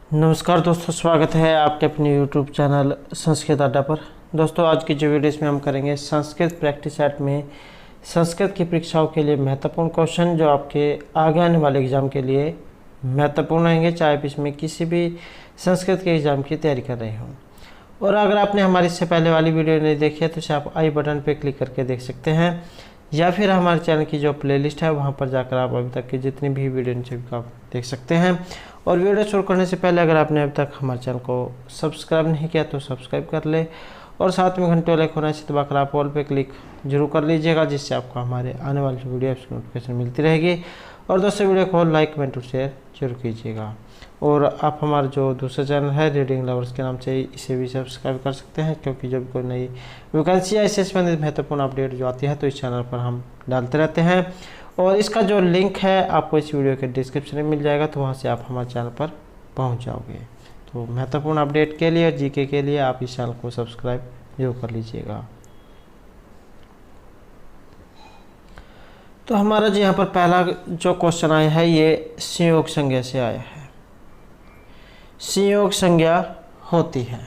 नमस्कार दोस्तों, स्वागत है आपके अपने YouTube चैनल संस्कृत अड्डा पर। दोस्तों, आज की जो वीडियो इसमें हम करेंगे संस्कृत प्रैक्टिस सेट में संस्कृत की परीक्षाओं के लिए महत्वपूर्ण क्वेश्चन जो आपके आगे आने वाले एग्ज़ाम के लिए महत्वपूर्ण रहेंगे, चाहे आप इसमें किसी भी संस्कृत के एग्ज़ाम की तैयारी कर रहे हों। और अगर आपने हमारी इससे पहले वाली वीडियो नहीं देखी है तो इसे आप आई बटन पर क्लिक करके देख सकते हैं, या फिर हमारे चैनल की जो प्लेलिस्ट है वहाँ पर जाकर आप अभी तक की जितनी भी वीडियो नीचे आप देख सकते हैं। और वीडियो शुरू करने से पहले अगर आपने अभी तक हमारे चैनल को सब्सक्राइब नहीं किया तो सब्सक्राइब कर ले, और साथ में घंटे वाले आइकन से दबाकर आप ऑल पे क्लिक जरूर कर लीजिएगा, जिससे आपको हमारे आने वाली वीडियो की नोटिफिकेशन मिलती रहेगी। और दोस्तों, वीडियो को लाइक कमेंट और शेयर जरूर कीजिएगा। और आप हमारा जो दूसरा चैनल है रीडिंग लवर्स के नाम से, इसे भी सब्सक्राइब कर सकते हैं, क्योंकि जब कोई नई वैकेंसी या इससे संबंधित महत्वपूर्ण अपडेट जो आती है तो इस चैनल पर हम डालते रहते हैं। और इसका जो लिंक है आपको इस वीडियो के डिस्क्रिप्शन में मिल जाएगा, तो वहाँ से आप हमारे चैनल पर पहुँच जाओगे। तो महत्वपूर्ण अपडेट के लिए और जीके के लिए आप इस चैनल को सब्सक्राइब जरूर कर लीजिएगा। तो हमारा जो यहाँ पर पहला जो क्वेश्चन आया है ये संयोग संज्ञा से आया है। संयोग संज्ञा होती है,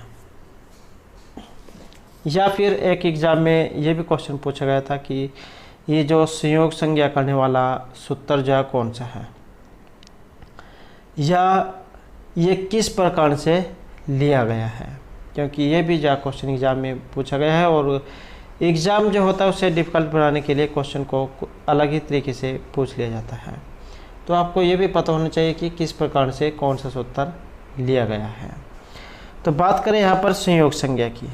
या फिर एक एग्जाम में ये भी क्वेश्चन पूछा गया था कि ये जो संयोग संज्ञा करने वाला सूत्र जो है कौन सा है, या ये किस प्रकार से लिया गया है, क्योंकि ये भी जो क्वेश्चन एग्जाम में पूछा गया है। और एग्ज़ाम जो होता है उसे डिफ़िकल्ट बनाने के लिए क्वेश्चन को अलग ही तरीके से पूछ लिया जाता है। तो आपको ये भी पता होना चाहिए कि किस प्रकार से कौन सा सूत्र लिया गया है। तो बात करें यहाँ पर संयोग संज्ञा की।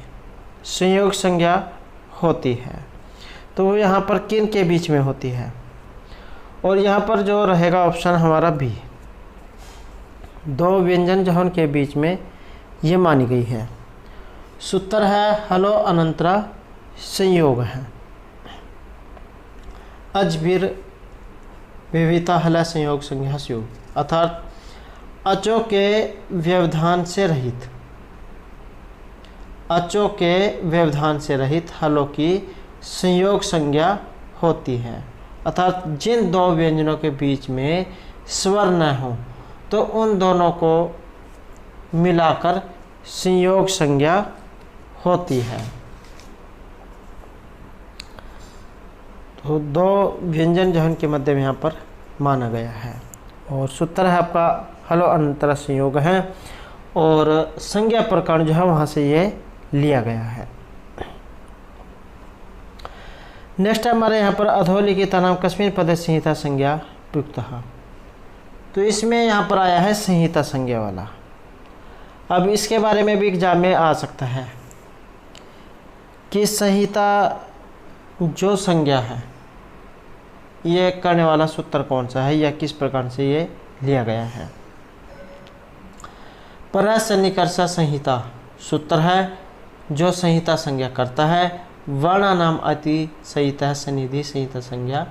संयोग संज्ञा होती है तो वो यहाँ पर किन के बीच में होती है, और यहाँ पर जो रहेगा ऑप्शन हमारा बी, दो व्यंजन जो उनके बीच में ये मानी गई है। सूत्र है हलो अनंतरा संयोग है। अजबीर विविता हला संयोग संज्ञा योग, अर्थात अचों के व्यवधान से रहित, अचों के व्यवधान से रहित हलों की संयोग संज्ञा होती है। अर्थात जिन दो व्यंजनों के बीच में स्वर न हो तो उन दोनों को मिलाकर संयोग संज्ञा होती है। तो दो व्यंजन जो उनके मध्य में यहाँ पर माना गया है, और सूत्र है आपका हलो अंतर संयोग है, और संज्ञा प्रकार जो है वहाँ से ये लिया गया है। नेक्स्ट हमारे यहाँ पर अधोलिखिता नाम कस्मिन् पदे संहिता संज्ञा प्रयुक्तः। तो इसमें यहाँ पर आया है संहिता संज्ञा वाला। अब इसके बारे में भी एग्जाम में आ सकता है कि संहिता जो संज्ञा है ये करने वाला सूत्र कौन सा है, या किस प्रकार से ये लिया गया है। परसन्निकर्ष संहिता सूत्र है जो संहिता संज्ञा करता है। वर्ण नाम अति संहिता सनिधि संहिता संज्ञा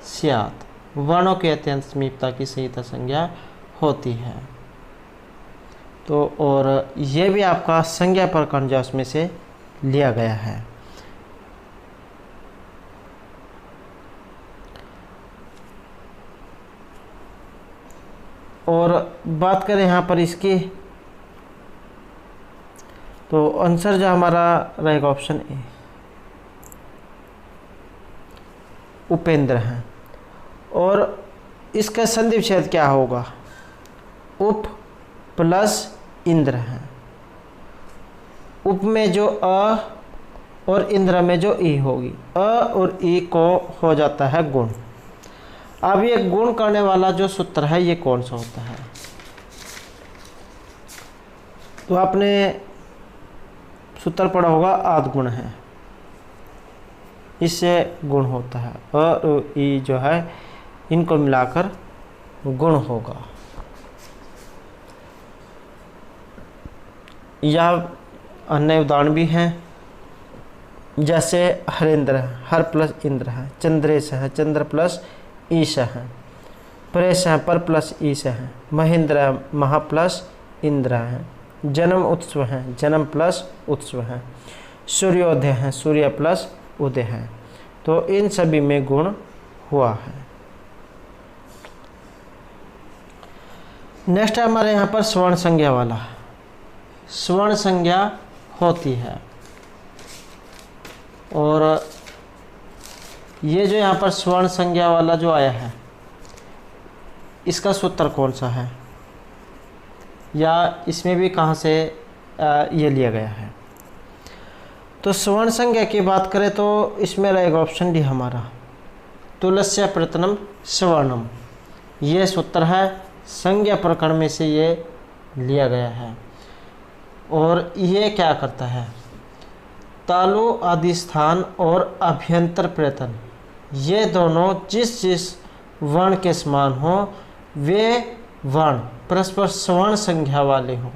स्यात्, वर्णों के अत्यंत समीपता की संहिता संज्ञा होती है। तो और ये भी आपका संज्ञा प्रकरण जो उसमें से लिया गया है। और बात करें यहाँ पर इसकी, तो आंसर जो हमारा रहेगा ऑप्शन ए, उपेंद्र है। और इसका संधि विच्छेद क्या होगा, उप प्लस इंद्र है। उप में जो अ और इंद्र में जो ई होगी, अ और ई को हो जाता है गुण। अब ये गुण करने वाला जो सूत्र है ये कौन सा होता है, तो आपने सूत्र पढ़ा होगा आद्गुण है, इससे गुण होता है। अ और ई जो है इनको मिलाकर गुण होगा। यह अन्य उदाहरण भी हैं, जैसे हरेंद्र है, हर प्लस इंद्र है। चंद्रेश है, चंद्र प्लस ईश है। परेश है, पर प्लस ईश है। महेंद्र है, महा प्लस इंद्र है। जन्म उत्सव है, जन्म प्लस उत्सव है। सूर्योदय है, सूर्य प्लस उदय है। तो इन सभी में गुण हुआ है। नेक्स्ट है हमारे यहाँ पर स्वर्ण संज्ञा वाला, स्वर्ण संज्ञा होती है, और ये जो यहाँ पर स्वर्ण संज्ञा वाला जो आया है इसका सूत्र कौन सा है, या इसमें भी कहाँ से ये लिया गया है। तो स्वर्ण संज्ञा की बात करें तो इसमें रहेगा ऑप्शन डी हमारा, तुलस्य प्रतनम स्वर्णम, ये सूत्र है, संज्ञा प्रकरण में से ये लिया गया है। और ये क्या करता है, तालु आदि स्थान और अभ्यंतर प्रयत्न, ये दोनों जिस जिस वर्ण के समान हो वे वर्ण परस्पर स्वर्ण संज्ञा वाले हों।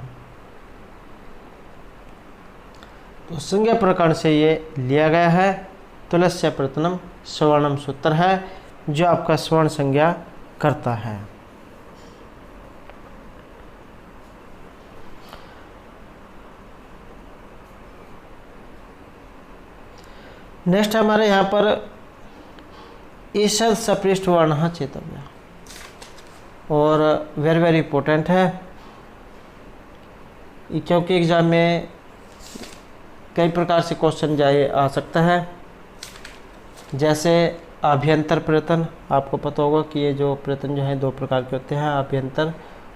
तो संज्ञा प्रकरण से ये लिया गया है, तुलस्य प्रतनम स्वर्णम सूत्र है जो आपका स्वर्ण संज्ञा करता है। नेक्स्ट हमारे यहाँ पर ईषद सपृष्ठ वर्ण चेतव्य, और वेरी वेरी इंपॉर्टेंट है क्योंकि एग्जाम में कई प्रकार से क्वेश्चन जाए आ सकता है। जैसे आभ्यंतर प्रयत्न, आपको पता होगा कि ये जो प्रयत्न जो है दो प्रकार के होते हैं, आभ्यंतर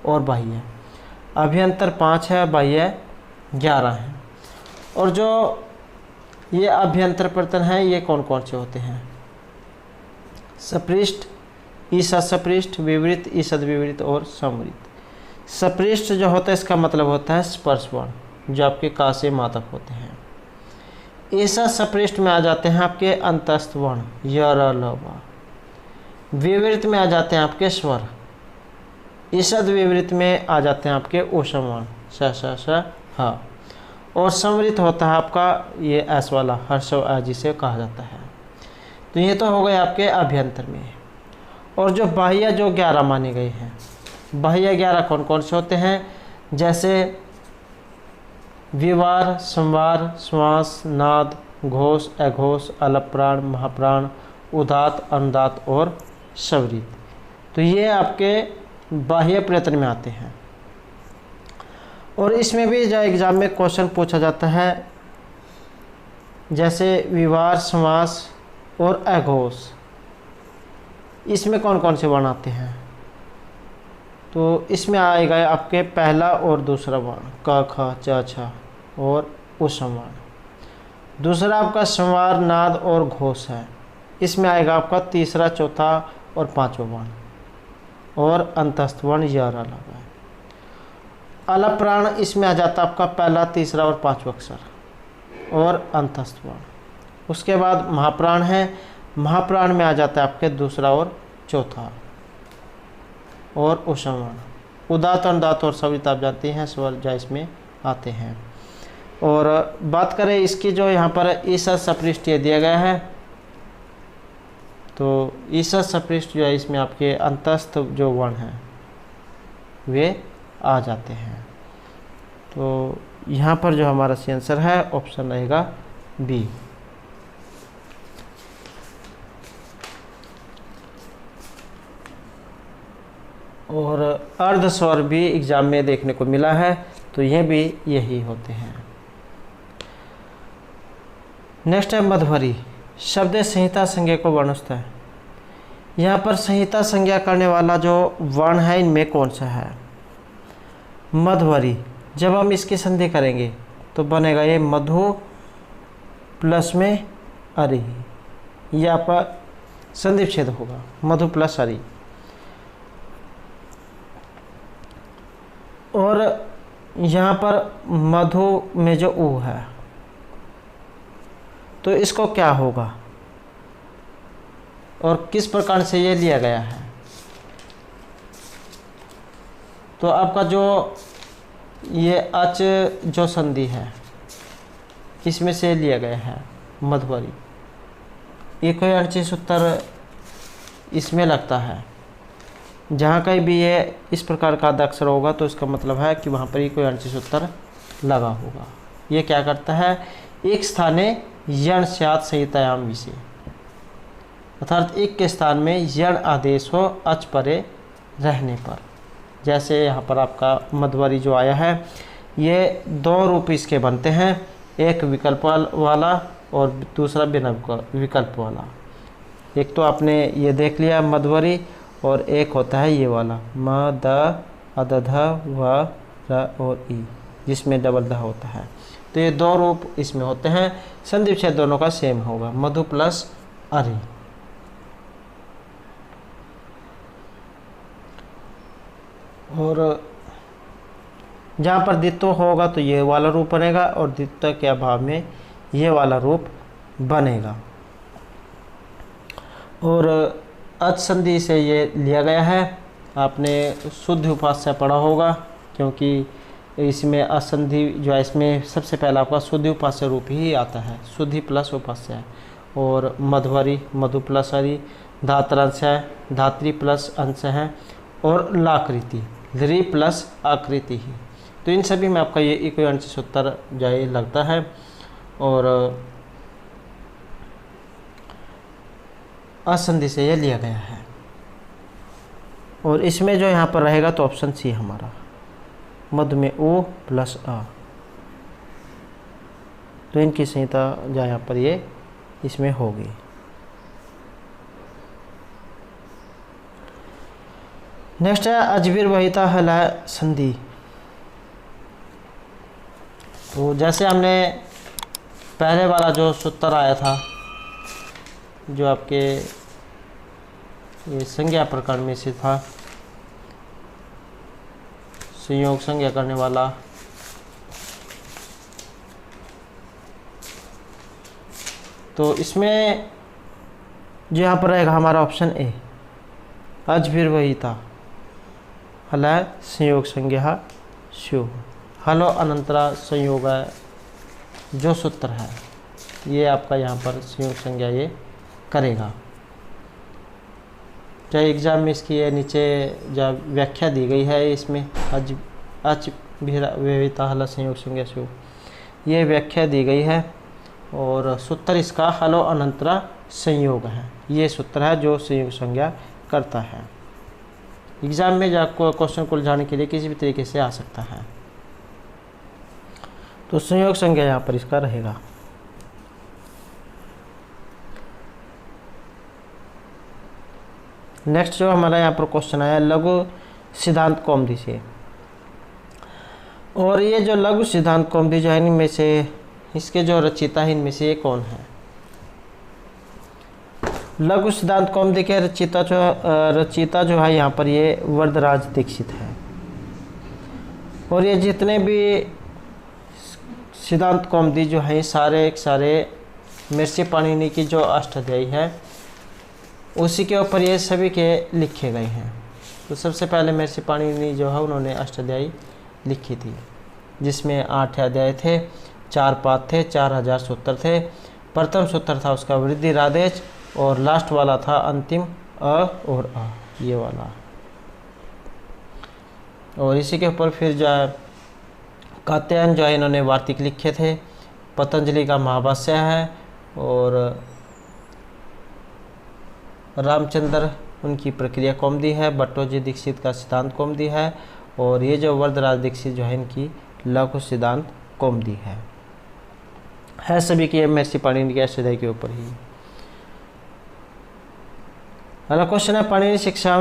और बाह्य। आभ्यंतर 5 है, बाह्य 11 है। और जो ये आभ्यंतर प्रयत्न है ये कौन कौन से होते हैं, सपृष्ठ, ईषद सपृष्ठ, विवृत, ईषद विवृत और समवृत। सपृष्ठ जो होता है इसका मतलब होता है स्पर्श वर्ण जो आपके का से मातक होते हैं। ईषद सपृष्ठ में आ जाते हैं आपके अंतस्थ वर्ण य र ल व। विवृत में आ जाते हैं आपके स्वर। ईषद विवृत में आ जाते हैं आपके ओषम वर्ण श श श ह। और समवृत होता है आपका ये एस वाला हर्षव आ जिसे कहा जाता है। तो ये तो हो गए आपके अभ्यंतर में। और जो बाह्य जो 11 माने गए हैं, बाह्य 11 कौन कौन से होते हैं, जैसे विवार, संवार, श्वास, नाद, घोष, अघोष, अलप्राण, महाप्राण, उदात, अनुदात और शवरित। तो ये आपके बाह्य प्रयत्न में आते हैं। और इसमें भी जो एग्ज़ाम में क्वेश्चन पूछा जाता है, जैसे विवार, समास और अघोष, इसमें कौन कौन से वर्ण आते हैं। तो इसमें आएगा आपके पहला और दूसरा वर्ण क ख च छ और उषम वर्ण। दूसरा आपका संवार, नाद और घोष है, इसमें आएगा आपका तीसरा, चौथा और पांचवा वर्ण। और अंतस्थ वर्ण य र ल व। अलप्राण इसमें आ जाता आपका पहला, तीसरा और पांचवा अक्षर और अंतस्थ वर्ण। उसके बाद महाप्राण है, महाप्राण में आ जाता है आपके दूसरा और चौथा और उषम वर्ण। उदात, अनुदात और सवरित आप जानते हैं स्वर जा इसमें आते हैं। और बात करें इसकी जो यहाँ पर ईषद सपृष्ठ ये दिया गया है, तो ईषद सपृष्ठ जो है इसमें आपके अंतस्थ जो वर्ण हैं वे आ जाते हैं। तो यहाँ पर जो हमारा सी आंसर है ऑप्शन रहेगा बी। और अर्ध स्वर भी एग्जाम में देखने को मिला है, तो ये भी यही होते हैं। नेक्स्ट है मध्वरी, शब्द संहिता संज्ञा को वर्णस्थ है। यहाँ पर संहिता संज्ञा करने वाला जो वर्ण है इनमें कौन सा है, मध्वरी। जब हम इसकी संधि करेंगे तो बनेगा ये मधु प्लस में अरि, यहाँ पर संधि विच्छेद होगा, मधु प्लस अरि। और यहाँ पर मधु में जो ऊ है तो इसको क्या होगा और किस प्रकार से ये लिया गया है। तो आपका जो ये अच जो संधि है इसमें से लिया गया है मध्वरी। ये कोई अणचि सूत्र इसमें लगता है, जहाँ कहीं भी ये इस प्रकार का अक्षर होगा तो इसका मतलब है कि वहाँ पर ही कोई अणचि सूत्र लगा होगा। ये क्या करता है, एक स्थाने यण स्यात् संहितायाम विषय, अर्थात एक के स्थान में यण आदेश हो अच परे रहने पर। जैसे यहाँ पर आपका मध्वरी जो आया है, ये 2 रूप इसके बनते हैं, एक विकल्प वाला और दूसरा बिना विकल्प वाला। एक तो आपने ये देख लिया मध्वरी, और एक होता है ये वाला म द अद ध व र और ई, जिसमें डबल ध होता है। तो ये 2 रूप इसमें होते हैं। संधि विच्छेद दोनों का सेम होगा, मधु प्लस अरि। और जहाँ पर द्वित्व होगा तो ये वाला रूप बनेगा, और द्वित्व के अभाव में ये वाला रूप बनेगा। और अच संधि से ये लिया गया है। आपने शुद्ध उपास्य पढ़ा होगा, क्योंकि इसमें असंधि जो है, इसमें सबसे पहला आपका शुद्ध उपास्य रूप ही आता है, शुद्धि प्लस उपास्य है। और मध्वरी मधु प्लस हरि, धातरांश है, धात्री प्लस अंश है, और लाकृति ध्री प्लस आकृति ही। तो इन सभी में आपका ये इक्विवेलेंट सूत्र जाए लगता है। और असंधि से ये लिया गया है। और इसमें जो यहाँ पर रहेगा तो ऑप्शन सी हमारा, मध्य में ओ प्लस आ। तो इनकी संहिता जो यहाँ पर ये इसमें होगी। नेक्स्ट है अजबीर वहिता हलय संधि। तो जैसे हमने पहले वाला जो सूत्र आया था, जो आपके ये संज्ञा प्रकरण में से था, संयोग संज्ञा करने वाला, तो इसमें जो यहाँ पर रहेगा हमारा ऑप्शन ए, अजबीर वहिता हलय संयोग संज्ञा स्यु। हलो अनंतरा संयोग जो सूत्र है, ये आपका यहाँ पर संयोग संज्ञा ये करेगा। चाहे एग्जाम में इसकी ये नीचे जो व्याख्या दी गई है, इसमें अजबीर हल संयोग संज्ञा स्यु, ये व्याख्या दी गई है। और सूत्र इसका हलो अनंतरा संयोग है, ये सूत्र है जो संयोग संज्ञा करता है। एग्जाम में जो आपको क्वेश्चन को उलझाने के लिए किसी भी तरीके से आ सकता है। तो संयोग संज्ञा यहाँ पर इसका रहेगा। नेक्स्ट जो हमारा यहाँ पर क्वेश्चन आया लघु सिद्धांत कौमुदी से। और ये जो लघु सिद्धांत कौमुदी जो है, इनमें से इसके जो रचयिता है, इनमें से ये कौन है? लघु सिद्धांत कौमुदी के रचयिता जो है यहाँ पर ये वरदराज दीक्षित है। और ये जितने भी सिद्धांत कौमुदी जो है, सारे महर्षि पाणिनि की जो अष्टाध्यायी है, उसी के ऊपर ये सभी के लिखे गए हैं। तो सबसे पहले महर्षि पाणिनि जो है, उन्होंने अष्टाध्यायी लिखी थी, जिसमें 8 अध्याय थे, 4 पाद थे, 4000 सूत्र थे। प्रथम सूत्र था उसका वृद्धि राधेच, और लास्ट वाला था अंतिम अ और आ, ये वाला। और इसी के ऊपर फिर जो है कात्यायन जो है, इन्होंने वार्तिक लिखे थे। पतंजलि का महाभाष्य है, और रामचंद्र उनकी प्रक्रिया कौमुदी है। भट्टोजी दीक्षित का सिद्धांत कौमुदी है। और ये जो वरदराज दीक्षित जो है, इनकी लघु सिद्धांत कौमुदी है सभी की महर्षि पाणिनि के अष्टाध्यायी के ऊपर ही। अगला क्वेश्चन है पाणिनि शिक्षा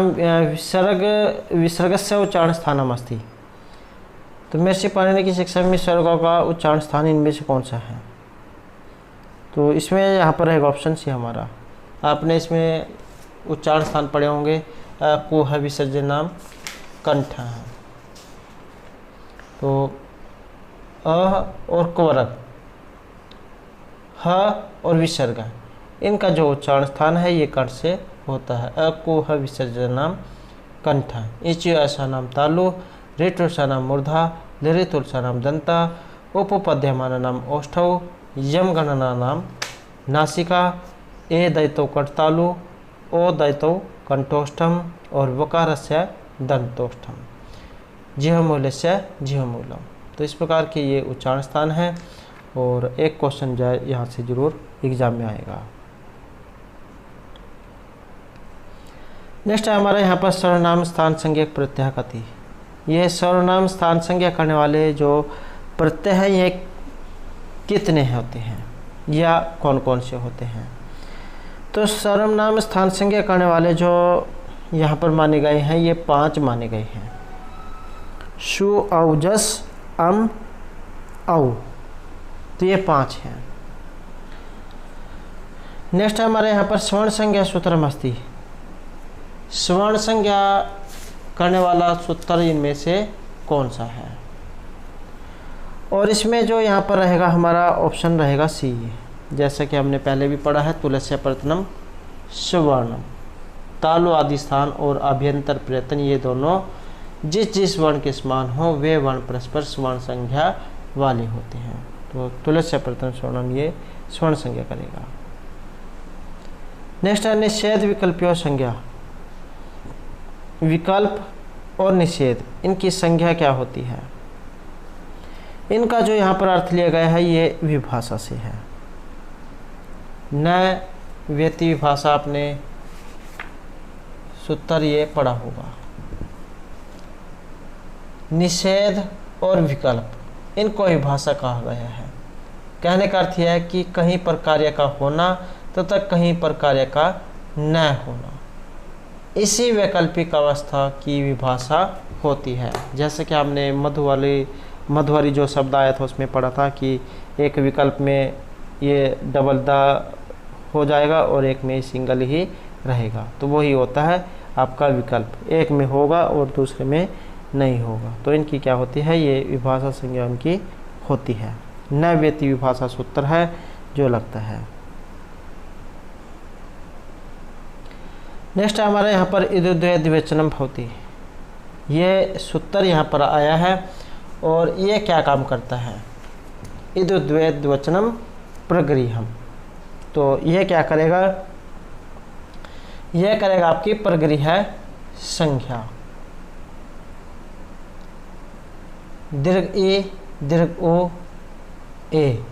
विसर्गस्य उच्चारण स्थानम अस्ति। तो महर्षि पाणिनि की शिक्षा में विसर्गों का उच्चारण स्थान इनमें से कौन सा है? तो इसमें यहाँ पर रहेगा ऑप्शन सी हमारा। आपने इसमें उच्चारण स्थान पढ़े होंगे, को है विसर्जन नाम कंठ है। तो अ और कवरक, ह और विसर्ग, इनका जो उच्चारण स्थान है ये कंठ से होता है। अ को है विसर्जन नाम कंठ, इच ऐसा नाम तालु, ऋतुषा नाम मूर्धा, लृतुलसा नाम दंता, उपपद्यमान नाम ओष्ठौ, यम गणना नाम नासिका, ए दैतो कंठतालु, ओ दैतो कंठोष्ठम, और वकारस्य दंतोष्ठम, जिह्वमूलस्य जिह्वमूलम। तो इस प्रकार के ये उच्चारण स्थान है। और एक क्वेश्चन जो है यहाँ से जरूर एग्जाम में आएगा। नेक्स्ट है हमारा यहाँ पर सर्वनाम स्थान संज्ञक प्रत्याह कति। ये सर्वनाम स्थान संज्ञा करने वाले जो प्रत्यय हैं ये कितने होते हैं या कौन कौन से होते हैं। तो सर्वनाम स्थान संज्ञा करने वाले जो यहाँ पर माने गए हैं ये 5 माने गए हैं। शु, औ, जस, अम, औ, तो ये 5 हैं। नेक्स्ट हमारे यहाँ पर स्वर्ण संज्ञा सूत्रमस्ति। स्वर्ण संज्ञा करने वाला सूत्र इनमें से कौन सा है। और इसमें जो यहाँ पर रहेगा हमारा ऑप्शन रहेगा सी, जैसा कि हमने पहले भी पढ़ा है। तुलस्य प्रतनम सुवर्णम, तालु आदि स्थान और अभ्यंतर प्रयत्न ये दोनों जिस जिस वर्ण के समान हो वे वर्ण परस्पर स्वर्ण संज्ञा वाले होते हैं। तो तुलस्य प्रतनम स्वर्णम ये स्वर्ण संज्ञा करेगा। नेक्स्ट है निषेध विकल्पियों संज्ञा। विकल्प और निषेध इनकी संज्ञा क्या होती है। इनका जो यहाँ पर अर्थ लिया गया है ये विभाषा से है। न व्यति विभाषा आपने सूत्र ये पढ़ा होगा। निषेध और विकल्प इनको विभाषा कहा गया है। कहने का अर्थ यह है कि कहीं पर कार्य का होना तथा कहीं पर कार्य का न होना, इसी वैकल्पिक अवस्था की विभाषा होती है। जैसे कि हमने मधुवारी जो शब्द आया था उसमें पढ़ा था कि एक विकल्प में ये डबल द हो जाएगा और एक में सिंगल ही रहेगा, तो वही होता है आपका विकल्प, एक में होगा और दूसरे में नहीं होगा। तो इनकी क्या होती है, ये विभाषा संज्ञा इनकी होती है। न व्यति विभाषा सूत्र है जो लगता है। नेक्स्ट हमारे यहाँ पर इदुद्वय द्विवचनम भवति, ये सूत्र यहाँ पर आया है और ये क्या काम करता है। इदुद्वय द्विवचनम प्रगृहम, तो यह क्या करेगा, यह करेगा आपकी प्रगृह संख्या। दीर्घ ई दीर्घ ओ ए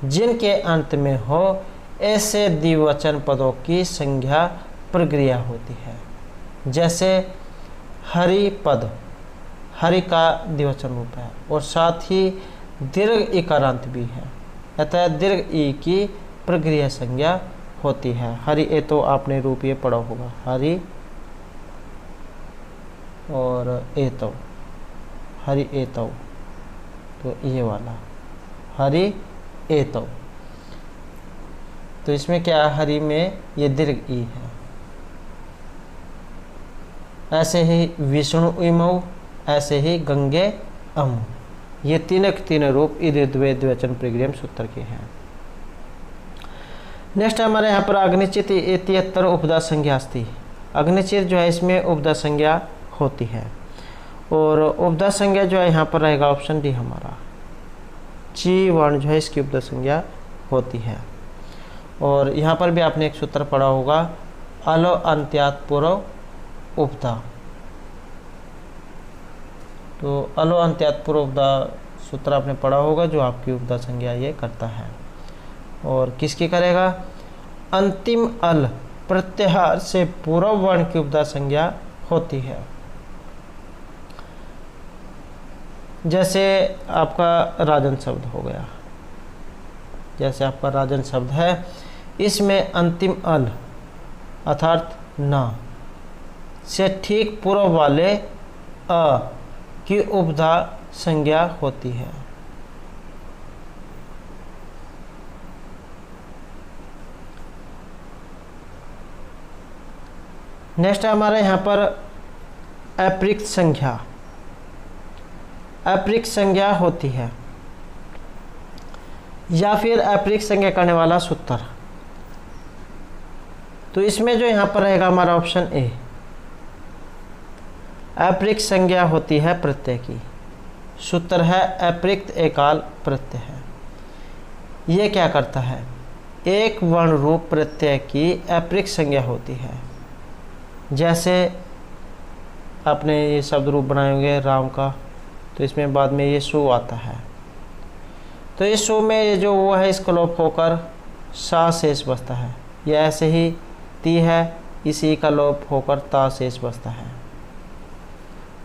जिनके अंत में हो ऐसे द्विवचन पदों की संज्ञा प्रक्रिया होती है। जैसे हरि पद, हरि का द्विवचन रूप है और साथ ही दीर्घ इकारांत भी है, अतः दीर्घ ई की प्रक्रिया संज्ञा होती है। हरि ए तो आपने रूप ये पढ़ा होगा, हरि और ए तो, हरि ए तो ये वाला हरि ए तो इसमें क्या है, हरि में ये दीर्घ ई है। ऐसे ही विष्णु इमौ, ऐसे ही गंगे अम, ये तीन रूप इदुद्वय द्विवचन प्रक्रिया सूत्र के हैं। नेक्स्ट हमारे यहाँ पर अग्निचित इत्यत्र उपदा संज्ञा अस्ति। अग्निचित जो है इसमें उपदा संज्ञा होती है और उपदा संज्ञा जो है यहाँ पर रहेगा ऑप्शन डी हमारा, ची वर्ण जो है इसकी उपदा संज्ञा होती है। और यहाँ पर भी आपने एक सूत्र पढ़ा होगा, अलो अंत्यात पूर्व उपदा, तो अलो अंत्यात पूर्व उपदा सूत्र आपने पढ़ा होगा जो आपकी उपदा संज्ञा ये करता है। और किसकी करेगा, अंतिम अल प्रत्याहार से पूर्व वर्ण की उपदा संज्ञा होती है। जैसे आपका राजन शब्द हो गया, जैसे आपका राजन शब्द है, इसमें अंतिम अल अर्थात न से ठीक पूर्व वाले अ की उपधा संज्ञा होती है। नेक्स्ट है हमारे यहाँ पर अप्रयुक्त संज्ञा। अप्रयुक्त संज्ञा होती है या फिर अप्रयुक्त संज्ञा करने वाला सूत्र। तो इसमें जो यहाँ पर रहेगा हमारा ऑप्शन ए, अप्रयुक्त संज्ञा होती है प्रत्यय की। सूत्र है अप्रयुक्त एकाल प्रत्यय है। ये क्या करता है, एक वर्ण रूप प्रत्यय की अप्रयुक्त संज्ञा होती है। जैसे आपने ये शब्द रूप बनाए होंगे राम का, तो इसमें बाद में ये सु आता है, तो इस सु में ये जो वो है इसका लोप होकर सा शेष बचता है। या ऐसे ही ती है, इसी का लोप होकर ता शेष बचता है।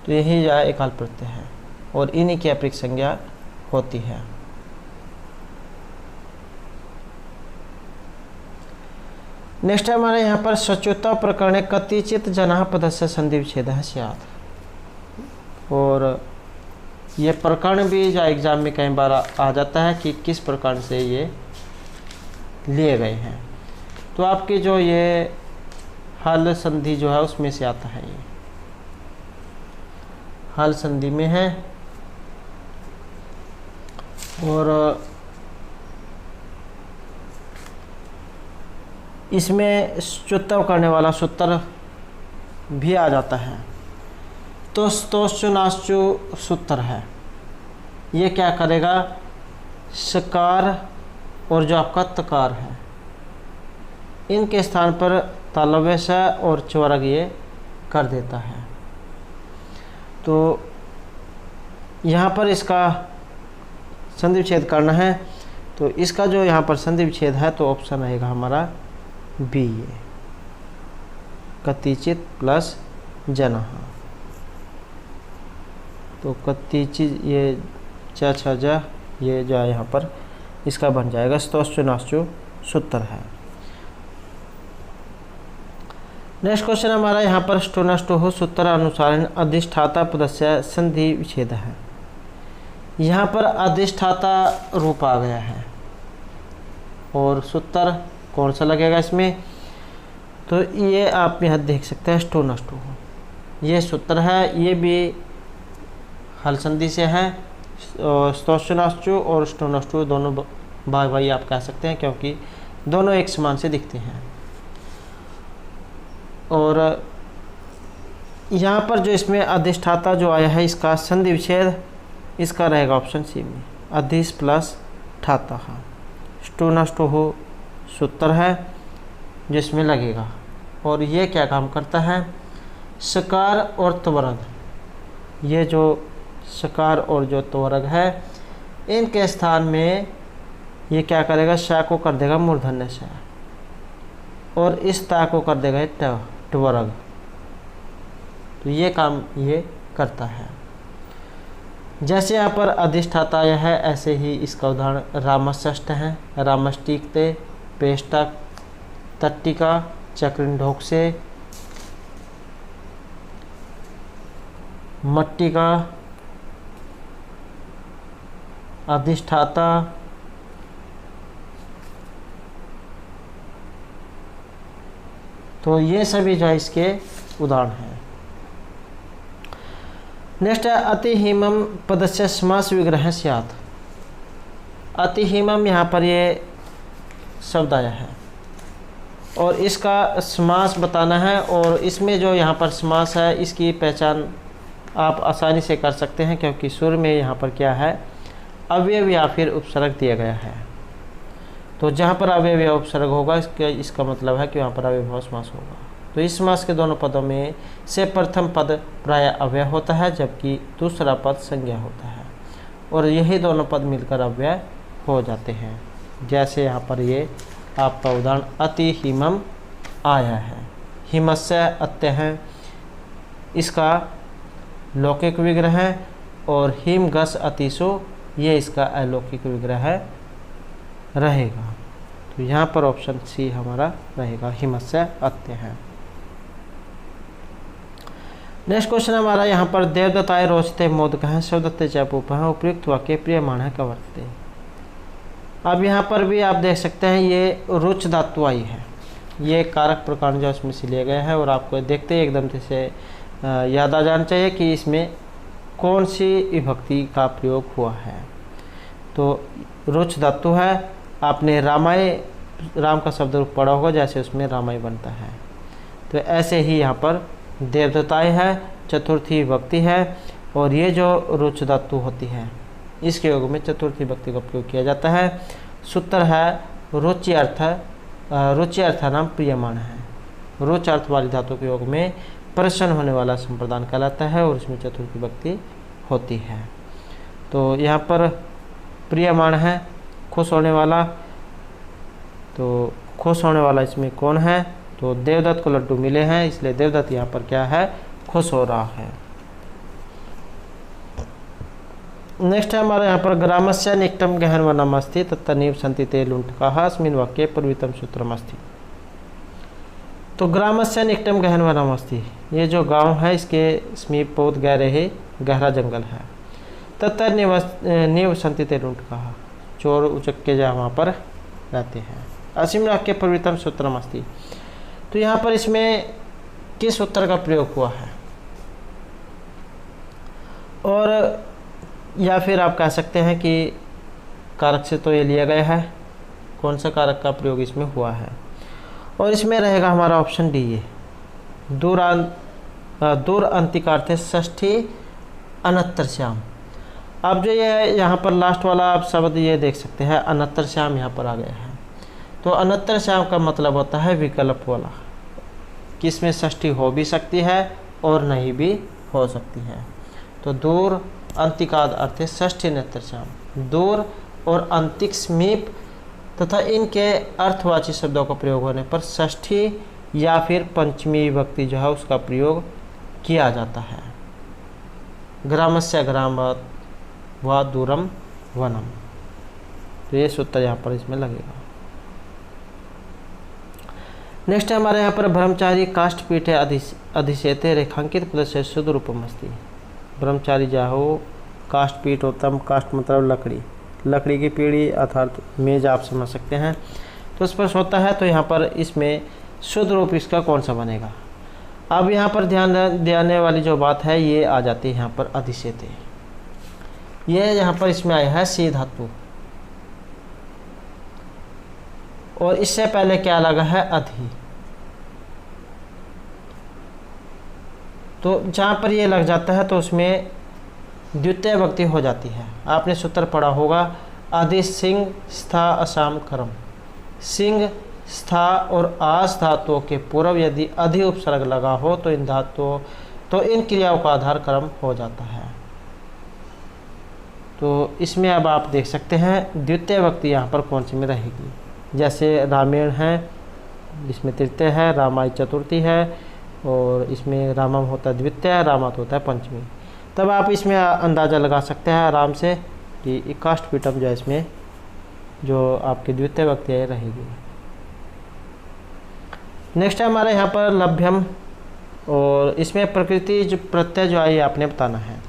तो यही जो है एकाल प्रत्यय है और इन्हीं की अप्रयुक्त संज्ञा होती है। नेक्स्ट है हमारे यहाँ पर सचुता प्रकरणे कतिचित जनः पदस्य संधि विच्छेदः स्यात्। और ये प्रकरण भी जो एग्जाम में कई बार आ जाता है कि किस प्रकार से ये लिए गए हैं। तो आपकी जो ये हल संधि जो है उसमें से आता है, ये हल संधि में है। और इसमें चुत्तव करने वाला सूत्र भी आ जाता है। तो स्तोश्चुनाश्चु सूत्र है, ये क्या करेगा, सकार और जो आपका तकार है इनके स्थान पर तालव्य स और च्वर्ग ये कर देता है। तो यहाँ पर इसका संधि विच्छेद करना है, तो इसका जो यहाँ पर संधि विच्छेद है तो ऑप्शन रहेगा हमारा बी, ये कतिचित प्लस जनः। तो कतिचित ये च ये जो है यहाँ पर इसका बन जाएगा स्तोश्चुनाश्चु सूत्र है। नेक्स्ट क्वेश्चन हमारा यहाँ पर स्टोनास्टोह सूत्र अनुसार अधिष्ठाता पदस्य संधि विच्छेद है। यहाँ पर अधिष्ठाता रूप आ गया है और सूत्र कौन सा लगेगा इसमें, तो ये आप यहाँ देख सकते हैं स्टोनास्टोह ये सूत्र है। ये भी हल संधि से है। स्तोश्चुनाश्चु और स्टोनास्टु दोनों भाई भाई आप कह सकते हैं क्योंकि दोनों एक समान से दिखते हैं। और यहाँ पर जो इसमें अधिष्ठाता जो आया है इसका संधि विच्छेद इसका रहेगा ऑप्शन सी में, अधिस प्लस ठाता। स्टोनास्टोह सूत्र है जिसमें लगेगा। और ये क्या काम करता है, सकार और त्वरग, ये जो सकार और जो त्वरग है इनके स्थान में ये क्या करेगा, श को कर देगा मूर्धन्य श और इस ता को कर देगा त्वरग। तो ये काम ये करता है। जैसे यहाँ पर अधिष्ठाता आया है ऐसे ही इसका उदाहरण रामष्ट है। रामष्टिकते, पेष्टक, तट्टिका, चक्रिंढोक्से, मट्टिका, अधिष्ठाता, तो ये सभी जो है इसके उदाहरण हैं। नेक्स्ट है अतिहिमम पदस्य समास विग्रह स्यात्। अतिहिमम यहाँ पर ये शब्द आया है और इसका समास बताना है। और इसमें जो यहाँ पर समास है इसकी पहचान आप आसानी से कर सकते हैं क्योंकि सुर में यहाँ पर क्या है, अवयव या फिर उपसर्ग दिया गया है। तो जहाँ पर अवयव या उपसर्ग होगा इसका मतलब है कि वहाँ पर अव्ययभाव समास होगा। तो इस समास के दोनों पदों में से प्रथम पद प्राय अव्यय होता है जबकि दूसरा पद संज्ञा होता है और यही दोनों पद मिलकर अव्यय हो जाते हैं। जैसे यहाँ पर ये आपका उदाहरण अतिहिमम आया है, हिमस्य अत्य है, इसका लौकिक विग्रह है। और हिमगस अतिशो ये इसका अलौकिक विग्रह रहेगा। तो यहाँ पर ऑप्शन सी हमारा रहेगा, हिमस्य अत्य है। नेक्स्ट क्वेश्चन हमारा यहाँ पर देवदत्ताय रोचते मोदकः शब्दत्ते चैपूपः उपयुक्त वाक्य प्रियमाणः कवर्तते। अब यहाँ पर भी आप देख सकते हैं ये रुच धातु आई है, ये कारक प्रकार जो इसमें से लिए गए हैं और आपको देखते ही एकदम से याद आ जाना चाहिए कि इसमें कौन सी विभक्ति का प्रयोग हुआ है। तो रुच धातु है, आपने रामाय राम का शब्द रूप पढ़ा होगा जैसे उसमें रामाय बनता है। तो ऐसे ही यहाँ पर देवदत्ताय है, चतुर्थी विभक्ति है और ये जो रुच धातु होती है इसके योग में चतुर्थी विभक्ति का प्रयोग किया जाता है। सूत्र है रुचि अर्थ नाम प्रियमाण है। रुच अर्थ वाली धातु के योग में प्रसन्न होने वाला संप्रदान कहलाता है और इसमें चतुर्थी विभक्ति होती है। तो यहाँ पर प्रियमाण है, खुश होने वाला। तो खुश होने वाला इसमें कौन है, तो देवदत्त को लड्डू मिले हैं इसलिए देवदत्त यहाँ पर क्या है, खुश हो रहा है। नेक्स्ट है हमारे यहाँ पर ग्रामस्य निकटम गहन वनम अस्ति तत्तनीव सन्ति ते लुण्ठकाः अस्मिन् वाक्ये पूर्वितम सूत्रम अस्ति। तो ग्रामस्य निकटम गहन वनम अस्ति, ये जो गांव है इसके समीप बहुत गहरा जंगल है। तत्त नीव सन्ति ते लुण्ठकाः, चोर उचक्के जा वहाँ पर रहते हैं। अस्मिन् वाक्ये पूर्वितम सूत्रम अस्ति, तो यहाँ पर इसमें किस सूत्र का प्रयोग हुआ है, और या फिर आप कह सकते हैं कि कारक से तो ये लिया गया है, कौन सा कारक का प्रयोग इसमें हुआ है, और इसमें रहेगा हमारा ऑप्शन डी, ये दूर अंतिकार्थे षष्ठी अनत्तर श्याम। अब जो ये यहाँ पर लास्ट वाला आप शब्द ये देख सकते हैं, अनत्तर श्याम यहाँ पर आ गया है। तो अनत्तर श्याम का मतलब होता है विकल्प वाला, कि इसमें षष्ठी हो भी सकती है और नहीं भी हो सकती है। तो दूर अंतिकाद अर्थ है षष्ठी अनत्तर श्याम, दूर और अंतिक समीप तथा इनके अर्थवाची शब्दों का प्रयोग होने पर षष्ठी या फिर पंचमी विभक्ति जो है उसका प्रयोग किया जाता है। ग्रामस्य ग्रामात् व दूरम वनम, तो ये सूत्र यहाँ पर इसमें लगेगा। नेक्स्ट है हमारे यहाँ पर ब्रह्मचारी काष्ठपीठे अधिशेते रेखांकित प्रदर्शय शुद्ध रूपम अस्ति। ब्रह्मचारी जाहो, काष्ठपीठोत्तम, काष्ठ मतलब लकड़ी की पीढ़ी अर्थात मेज आप समझ सकते हैं। तो स्पष्ट होता है, तो यहाँ पर इसमें शुद्ध रूप इसका कौन सा बनेगा। अब यहाँ पर ध्यान देने वाली जो बात है ये आ जाती है यहाँ पर अधिशेते, ये यहाँ पर इसमें आया है सी धातु, और इससे पहले क्या लगा है अधि। तो जहाँ पर ये लग जाता है तो उसमें द्वितीय विभक्ति हो जाती है। आपने सूत्र पढ़ा होगा अधि सिंह स्था असाम कर्म। सिंह स्था और आस धातुओं के पूर्व यदि अधि उपसर्ग लगा हो तो इन क्रियाओं का आधार कर्म हो जाता है। तो इसमें अब आप देख सकते हैं द्वितीय विभक्ति यहाँ पर कौन सी में रहेगी। जैसे रामायण है, इसमें तृतीय है, रामाय चतुर्थी है, और इसमें रामम होता है द्वितीय, रामात होता है पंचमी। तब आप इसमें अंदाज़ा लगा सकते हैं आराम से कि काष्ठपीठम जो है इसमें जो आपकी द्वितीय विभक्ति है रहेगी। नेक्स्ट है हमारे यहाँ पर लभ्यम, और इसमें प्रकृति जो प्रत्यय जो आई आपने बताना है।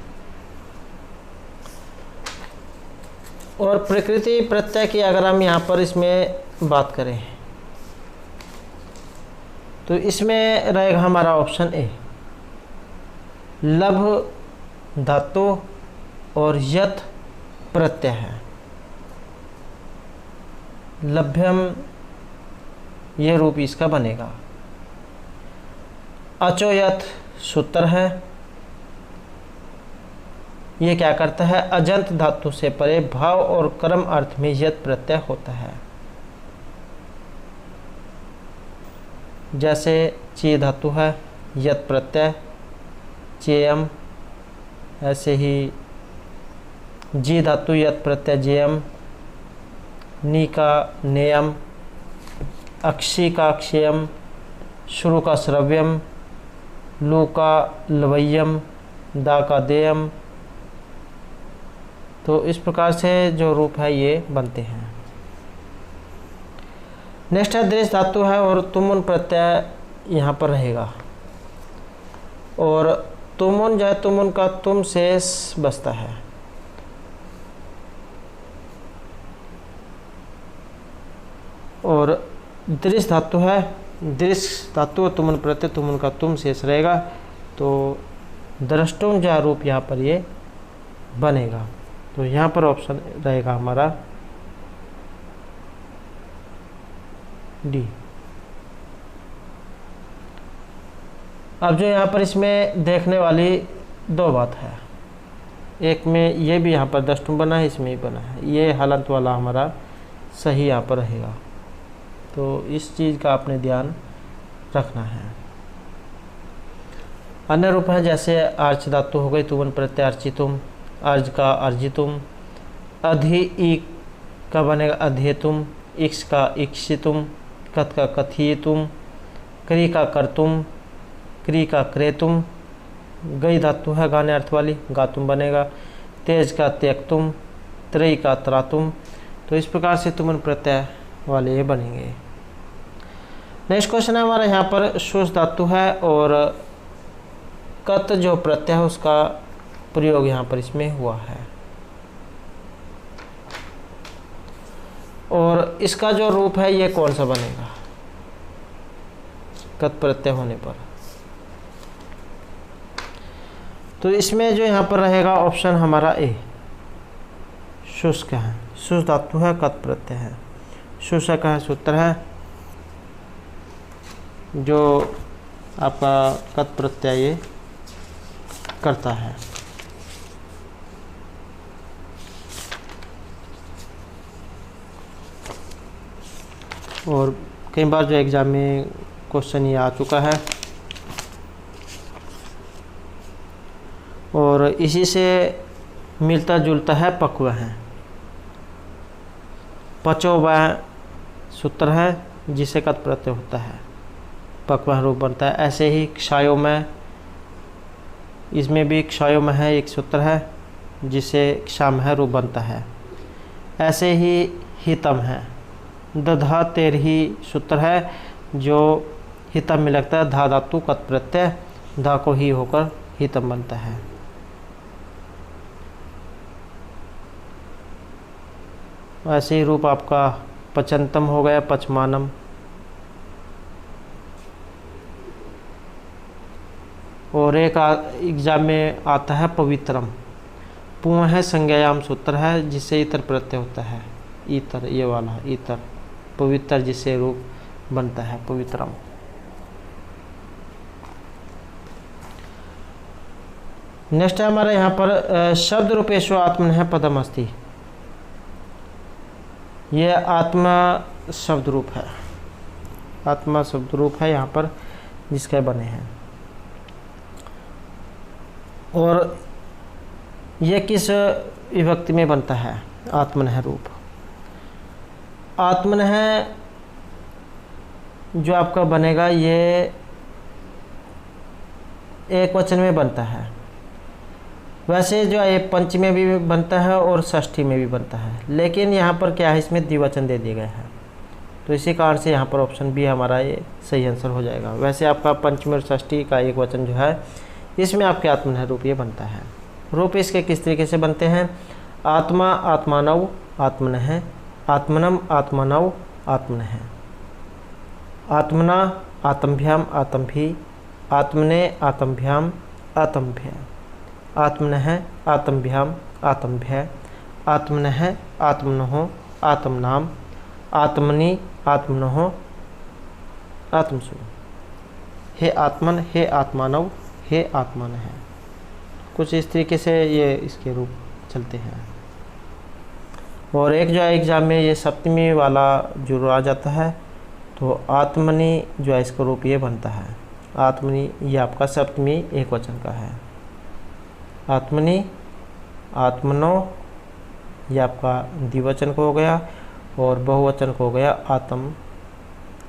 और प्रकृति प्रत्यय की अगर हम यहाँ पर इसमें बात करें तो इसमें रहेगा हमारा ऑप्शन ए, लभ धातु और यत प्रत्यय है। लभ्यम ये रूप इसका बनेगा। अचोयत सूत्र है, ये क्या करता है, अजंत धातु से परे भाव और कर्म अर्थ में यत प्रत्यय होता है। जैसे चे धातु है, यत प्रत्यय चेयम, ऐसे ही जी धातु यत प्रत्यय जेयम, नी का नेयम, अक्षी का अक्षयम, श्रु का श्रव्यम, लू का लवय्यम, दा का देयम। तो इस प्रकार से जो रूप है ये बनते हैं। नेक्स्ट है दृश्य धातु है और तुमुन प्रत्यय यहाँ पर रहेगा, और तुमुन जो है तुमुन का तुम शेष बचता है। और दृश्य धातु है, दृश्य धातु और तुमुन प्रत्यय तुमुन का तुम शेष रहेगा। तो द्रष्टुम जो रूप यहाँ पर ये बनेगा। तो यहाँ पर ऑप्शन रहेगा हमारा डी। अब जो यहाँ पर इसमें देखने वाली दो बात है, एक में ये भी यहाँ पर दृष्टुम बना है, इसमें ही बना है, ये हलंत वाला हमारा सही यहाँ पर रहेगा। तो इस चीज़ का आपने ध्यान रखना है। अन्य रूप है जैसे अर्च धातु हो गई, तुमन प्रत्यय अर्चितुम, अर्ज का अर्जितुम, अधि ई का बनेगा अध्येतुम, इक्स का इक्षितुम, कथ का कथियतुम, क्री का कर्तुम, क्री का क्रेतुम, गई धातु है गाने अर्थ वाली, गातुम बनेगा, तेज का त्यक्तुम, त्रयी का त्रातुम। तो इस प्रकार से तुमन प्रत्यय वाले ये बनेंगे। नेक्स्ट क्वेश्चन है हमारा यहाँ पर शुष् धातु है और कत जो प्रत्यय है उसका प्रयोग यहाँ पर इसमें हुआ है, और इसका जो रूप है ये कौन सा बनेगा कत प्रत्यय होने पर। तो इसमें जो यहाँ पर रहेगा ऑप्शन हमारा ए, शुष्क है, शुष् धातु है, कत प्रत्यय है, शुष्क है सूत्र है जो आपका कत प्रत्यय ये करता है। और कई बार जो एग्जाम में क्वेश्चन ये आ चुका है, और इसी से मिलता जुलता है पक्व है। पचो वह सूत्र है जिसे कत प्रत्यय होता है, पक्व रूप बनता है। ऐसे ही क्षायो में, इसमें भी क्षायो में है एक सूत्र है जिसे क्षाम है रूप बनता है। ऐसे ही हितम है, दधा तेरही सूत्र है जो हितम में लगता है, धा धातु कत प्रत्यय, धा को ही होकर हितम बनता है। ऐसे ही रूप आपका पचंतम हो गया, पचमानम। और एक एग्जाम में आता है पवित्रम, पुं है संज्ञायाम सूत्र है जिससे इतर प्रत्यय होता है, इतर ये वाला इतर, पवित्र जिससे रूप बनता है पवित्रम। नेक्स्ट है हमारा यहाँ पर शब्द रूपेशु आत्मन है पदम अस्ति, यह आत्मा शब्द रूप है, आत्मा शब्द रूप है यहाँ पर जिसके बने हैं। और यह किस विभक्ति में बनता है, आत्मन है रूप। आत्मन है जो आपका बनेगा ये एक वचन में बनता है। वैसे जो है पंचमी में भी बनता है और षष्ठी में भी बनता है, लेकिन यहाँ पर क्या है इसमें द्विवचन दे दिए गए हैं, तो इसी कारण से यहाँ पर ऑप्शन बी हमारा ये सही आंसर हो जाएगा। वैसे आपका पंचमी और षष्ठी का एक वचन जो है इसमें आपके आत्मन है रूप ये बनता है। रूप इसके किस तरीके से बनते हैं, आत्मा आत्मानव आत्मन है, आत्मनम आत्मानव आत्मन है, आत्मना आत्मभ्याम आत्मभि, आत्मने आत्मभ्याम आत्मभ्य, आत्मन है आत्मभ्याम आत्मभ्य, आत्मन है आत्मनोह आत्मनाम, आत्मनि आत्मनोह आत्मसु। हे आत्मन, हे आत्मानव, हे आत्मन है। कुछ इस तरीके से ये इसके रूप चलते हैं। और एक जो है एग्जाम में ये सप्तमी वाला जो आ जाता है, तो आत्मनि जो है इसका रूप ये बनता है, आत्मनि ये आपका सप्तमी एक वचन का है, आत्मनि आत्मनो ये आपका द्विवचन को हो गया, और बहुवचन को हो गया आत्म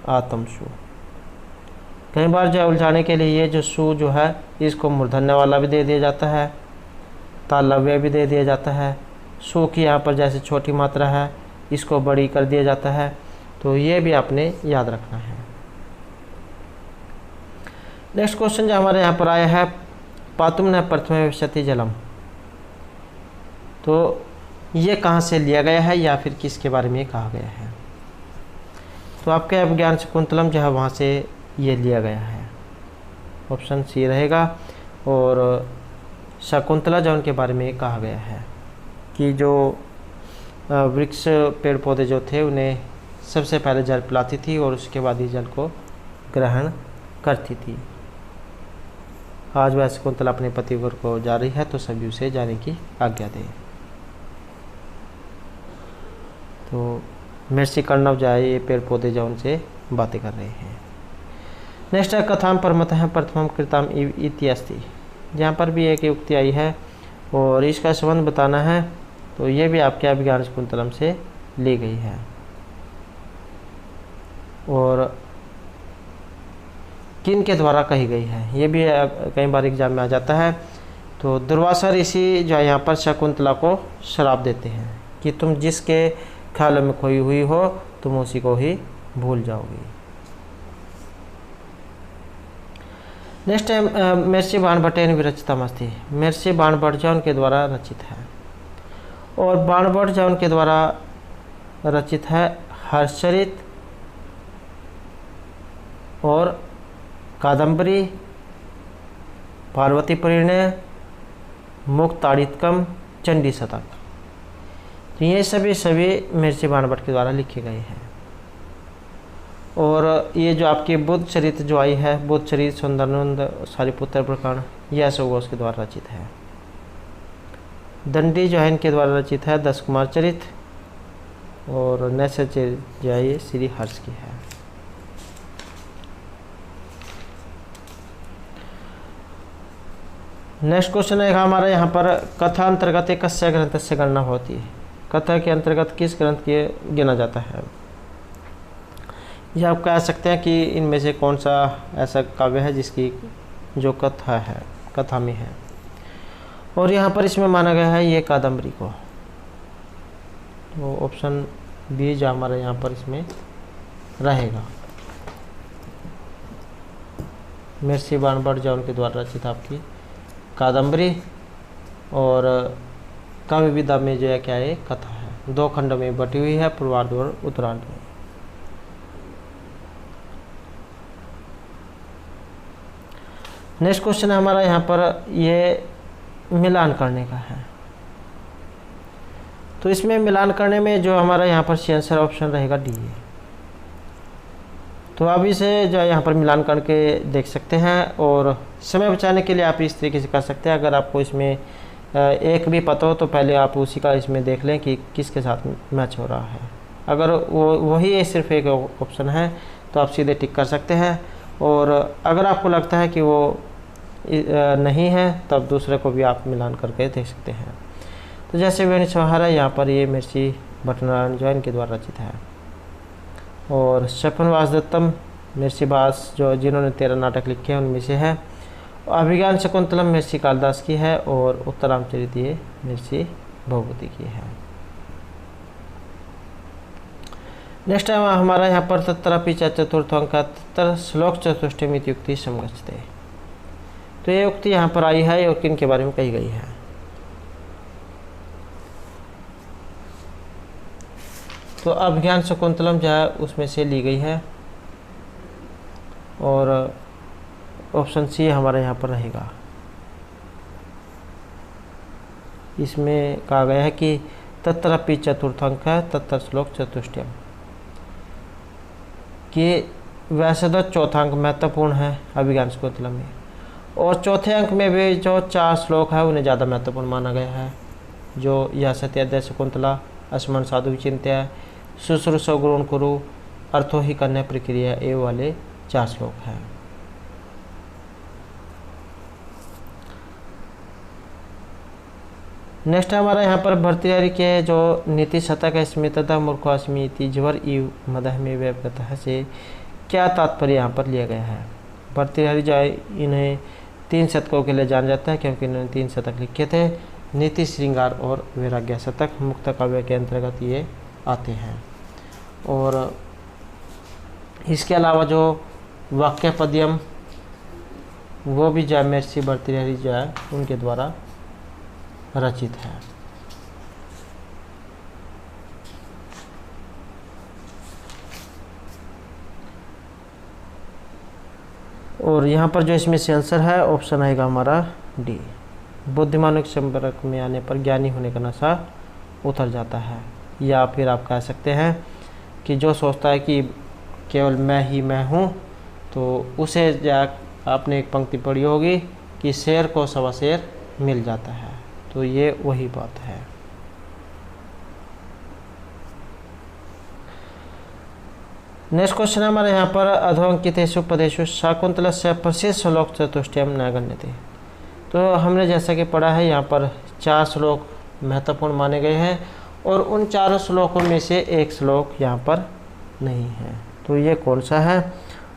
आत्मसु। कई बार जो उलझाने के लिए ये जो सु जो है इसको मूर्धन्य वाला भी दे दिया जाता है, तालव्य भी दे दिया जाता है। सु की यहाँ पर जैसे छोटी मात्रा है इसको बड़ी कर दिया जाता है, तो ये भी आपने याद रखना है। नेक्स्ट क्वेश्चन जो हमारे यहाँ पर आया है, पातुम न प्रथम विशति जलम, तो ये कहाँ से लिया गया है या फिर किसके बारे में कहा गया है। तो आपके अभिज्ञान शकुंतलम जो है वहाँ से ये लिया गया है, ऑप्शन सी रहेगा। और शकुंतला जो उनके बारे में कहा गया है कि जो वृक्ष पेड़ पौधे जो थे उन्हें सबसे पहले जल पिलाती थी और उसके बाद ही जल को ग्रहण करती थी। आज वह शकुंतला अपने पतिवर को जा रही है तो सभी उसे जाने की आज्ञा दें। तो महर्षि कर्णव जाए ये पेड़ पौधे जो उनसे बातें कर रहे हैं। नेक्स्ट है कथाम परमत है प्रथम कृताम इति अस्ति, जहाँ पर भी एक युक्ति आई है और इसका संबंध बताना है, तो ये भी आपके अभिज्ञान शकुंतलम से ली गई है। और किन के द्वारा कही गई है ये भी कई बार एग्जाम में आ जाता है तो दुर्वासा ऋषि जो है यहाँ पर शकुंतला को श्राप देते हैं कि तुम जिसके ख्यालों में खोई हुई हो तुम उसी को ही भूल जाओगी। नेक्स्ट है महर्षि बाणभट्टेन विरचितमस्ति। महर्षि बाणभट्ट उनके द्वारा रचित है, और बाणभट्ट उनके द्वारा रचित है हर्षचरित और कादंबरी, पार्वती परिणय, मुक्ताड़ितकम, चंडी शतक। तो ये सभी महर्षि बाणभट्ट के द्वारा लिखे गए हैं। और ये जो आपकी बुद्ध चरित्र जो आई है, बुद्ध चरित्र, सुंदरानंद, सारिपुत्र प्रकरण, यह सब उसके द्वारा रचित है। दंडी जो है इनके द्वारा रचित है दस कुमार चरित्र, और नैसचरित जो है ये श्री हर्ष की है। नेक्स्ट क्वेश्चन है हमारा यहाँ पर, कथा अंतर्गत एक कस्य ग्रंथ से गणना होती है। कथा के अंतर्गत किस ग्रंथ के गिना जाता है? यह आप कह सकते हैं कि इनमें से कौन सा ऐसा काव्य है जिसकी जो कथा है, कथा में है, और यहाँ पर इसमें माना गया है ये कादंबरी को। तो ऑप्शन बी जो हमारा यहाँ पर इसमें रहेगा। महर्षि बाणभट्ट जो उनके द्वारा रचित आपकी कादंबरी, और काव्य विधा में जो है क्या है, कथा है। दो खंडों में बटी हुई है, पूर्वार्ध और उत्तरार्ध में। नेक्स्ट क्वेश्चन है हमारा यहाँ पर, ये मिलान करने का है। तो इसमें मिलान करने में जो हमारा यहाँ पर सी आंसर ऑप्शन रहेगा डी। तो आप इसे जो है यहाँ पर मिलान करके देख सकते हैं, और समय बचाने के लिए आप इस तरीके से कर सकते हैं। अगर आपको इसमें एक भी पता हो तो पहले आप उसी का इसमें देख लें कि किसके साथ मैच हो रहा है। अगर वही सिर्फ एक ऑप्शन है तो आप सीधे टिक कर सकते हैं, और अगर आपको लगता है कि वो नहीं है तब दूसरे को भी आप मिलान करके देख सकते हैं। तो जैसे वेणुसंहार है, यहाँ पर ये महर्षि भट्टनारायण जो इनके द्वारा रचित है, और शपन वासदत्तम महर्षि भास जो जिन्होंने 13 नाटक लिखे हैं उनमें से है। अभिज्ञान शकुंतलम महर्षि कालिदास की है, और उत्तरामचरित ये महर्षि भगवती की है। नेक्स्ट है हमारा यहाँ पर तत्रापि चतुर्थ अंक तत्र श्लोक चतुष्टयमिति युक्ति समगच्छते। तो ये उक्ति यहाँ पर आई है और किन के बारे में कही गई है? तो अभिज्ञान शकुंतलम जो है उसमें से ली गई है, और ऑप्शन सी हमारा यहाँ पर रहेगा। इसमें कहा गया है कि तत्रापि चतुर्थांक है तत्र श्लोक चतुष्टयम, कि वैसे तो चौथा अंक महत्वपूर्ण है अभिज्ञान शकुंतलम में, और चौथे अंक में भी जो 4 श्लोक है उन्हें ज़्यादा महत्वपूर्ण माना गया है। जो यह सत्याध्याय शकुंतला, अस्मन साधु विचिंत्य, शुश्रूषो गुरुण कुरु, अर्थो ही कन्या प्रक्रिया, ये वाले 4 श्लोक हैं। नेक्स्ट हमारा यहाँ पर भर्तृहरि के जो नीति शतक है, स्मितदा मूर्खोऽस्मीति ज्वर इव मदह में व्यवगतः से क्या तात्पर्य यहाँ पर लिया गया है? भर्तृहरि जो है इन्हें 3 शतकों के लिए जाना जाता है क्योंकि इन्होंने 3 शतक लिखे थे। नीति, श्रृंगार और वैराग्य शतक मुक्त काव्य के अंतर्गत ये आते हैं। और इसके अलावा जो वाक्य पद्यम वो भी जो महर्षि भर्तृहरि जो है उनके द्वारा रचित है। और यहाँ पर जो इसमें से आंसर है ऑप्शन आएगा हमारा डी। बुद्धिमानों के संपर्क में आने पर ज्ञानी होने का नशा उतर जाता है, या फिर आप कह सकते हैं कि जो सोचता है कि केवल मैं ही मैं हूँ, तो उसे आपने एक पंक्ति पढ़ी होगी कि शेर को सवा शेर मिल जाता है, तो ये वही बात है। नेक्स्ट क्वेश्चन हमारे यहाँ पर अधोंकितेषु पदेषु शाकुंतलस्य प्रसिद्ध श्लोक चतुष्टयम न गण्यते। तो हमने जैसा कि पढ़ा है यहाँ पर 4 श्लोक महत्वपूर्ण माने गए हैं, और उन 4 श्लोकों में से एक श्लोक यहाँ पर नहीं है। तो ये कौन सा है?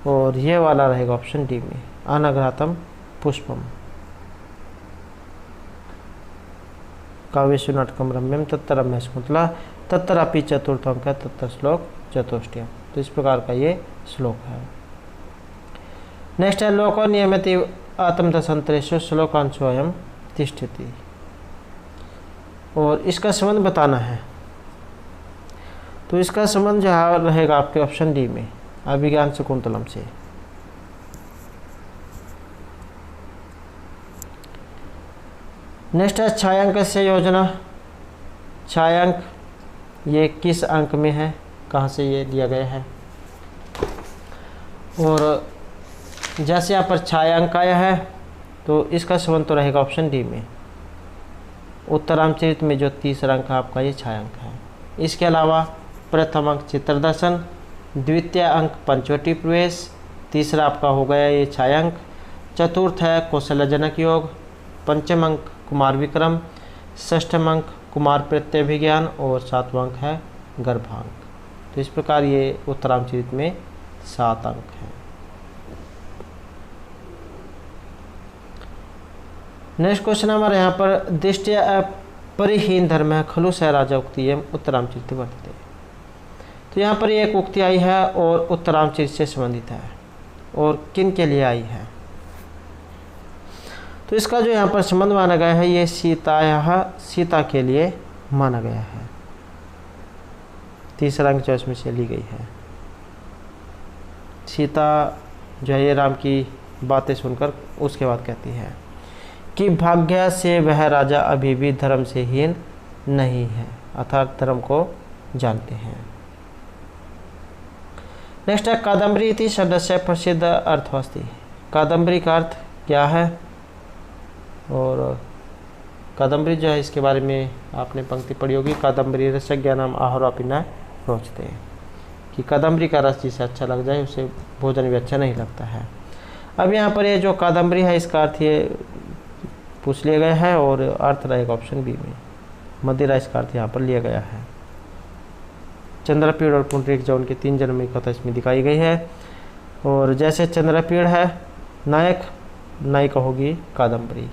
और ये वाला रहेगा ऑप्शन डी में, अनघ्रातम पुष्पम। काव्येषु नाटकम रम्यम तत्र रम्य शकुंतला तत्रापि चतुर्थंक तत्र श्लोक चतुष्टयम। तो इस प्रकार का ये श्लोक है। नेक्स्ट है लोको नियमिति आत्मदशांतरेषु श्लोकांशोऽयं तिष्ठति, और इसका संबंध बताना है। तो इसका संबंध जो रहेगा आपके ऑप्शन डी में, अभिज्ञान शकुंतलम से। नेक्स्ट है छायांक से योजना। छायांक ये किस अंक में है, कहाँ से ये लिया गया है। और जैसे यहाँ पर छायांक आया है तो इसका संबंध तो रहेगा ऑप्शन डी में, उत्तरामचरित में जो तीसरा अंक आपका ये छायांक है। इसके अलावा प्रथम अंक चित्रदर्शन, द्वितीय अंक पंचवटी प्रवेश, तीसरा आपका हो गया ये छायांक, चतुर्थ है कौशलजनक योग, पंचम अंक कुमार विक्रम, षष्ठम अंक कुमार प्रत्यभिज्ञान और सातवां अंक है गर्भांक। तो इस प्रकार ये उत्तरामचरित में 7 अंक हैं। नेक्स्ट क्वेश्चन हमारे यहाँ पर दृष्टिया परिहीन धर्म है खलु स राजा उक्ति एवं उत्तरामचरित वर्तते। तो यहाँ पर एक उक्ति आई है और उत्तरामचरित से संबंधित है, और किन के लिए आई है। तो इसका जो यहाँ पर संबंध माना गया है ये सीता के लिए माना गया है। तीसरा अंक जो इसमें से ली गई है। सीता जो है ये राम की बातें सुनकर उसके बाद कहती है कि भाग्य से वह राजा अभी भी धर्म से हीन नहीं है, अर्थात धर्म को जानते हैं। नेक्स्ट है कादम्बरी इति शब्दस्य प्रसिद्ध अर्थमस्ति। कादम्बरी का अर्थ क्या है, और कादम्बरी जो है इसके बारे में आपने पंक्ति पढ़ी होगी, कादम्बरी रसज्ञानम आहारोऽपि न रोचते, कि कादम्बरी का रस जिसे अच्छा लग जाए उसे भोजन भी अच्छा नहीं लगता है। अब यहाँ पर ये जो कादम्बरी है इसका अर्थ ये पूछ लिया गया है, और अर्थ रहेगा ऑप्शन बी में, मदिरा इसका अर्थ यहाँ पर लिया गया है। चंद्रपीड़ और पुंडरीक जो उनके 3 जन्म की कथा इसमें दिखाई गई है। और जैसे चंद्रपीड़ है नायक, नायिका होगी कादम्बरी।